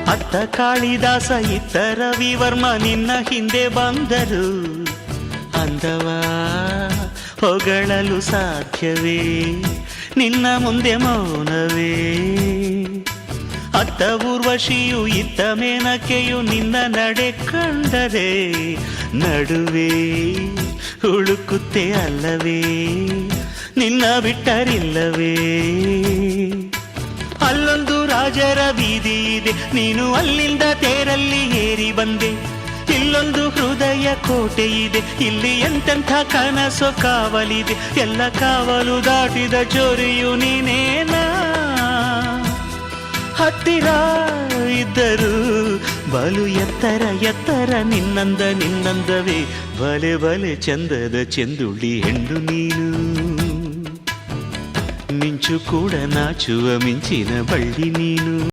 ಅತ್ತ ಕಾಳಿದಾಸ ಇತ್ತ ರವಿವರ್ಮ ನಿನ್ನ ಹಿಂದೆ ಬಂದರು. ಅಂದವ ಹೊಗಳಲು ಸಾಧ್ಯವೇ, ನಿನ್ನ ಮುಂದೆ ಮೌನವೇ. ಅತ್ತ ಊರ್ವಶಿಯು ಇತ್ತ ಮೇನಕೆಯು ನಿನ್ನ ನಡೆ ಕಂಡರೆ ನಡುವೆ ಹುಡುಕುತ್ತೆ ಅಲ್ಲವೇ, ನಿನ್ನ ಬಿಟ್ಟರಿಲ್ಲವೇ. ಅಲ್ಲೊಂದು ರಾಜರ ಬೀದಿ ಇದೆ, ನೀನು ಅಲ್ಲಿಂದ ತೇರಲ್ಲಿ ಏರಿ ಬಂದೆ. ಇಲ್ಲೊಂದು ಹೃದಯ ಕೋಟೆ ಇದೆ, ಇಲ್ಲಿ ಎಂತೆಂಥ ಕನಸು ಕಾವಲಿದೆ. ಎಲ್ಲ ಕಾವಲು ದಾಟಿದ ಚೋರಿಯು ನೀನೇನಾ. ಹತ್ತಿರ ಇದ್ದರು ಬಲು ಎತ್ತರ ಎತ್ತರ ನಿನ್ನಂದವೇ. ಬಲೆ ಬಲೆ ಚಂದದ ಚೆಂದುಳ್ಳಿ ಹೆಣ್ಣು ನೀನು, ಮಿಂಚು ಕೂಡ ನಾಚುವ ಮಿಂಚಿನ ಬಳ್ಳಿ ನೀನು.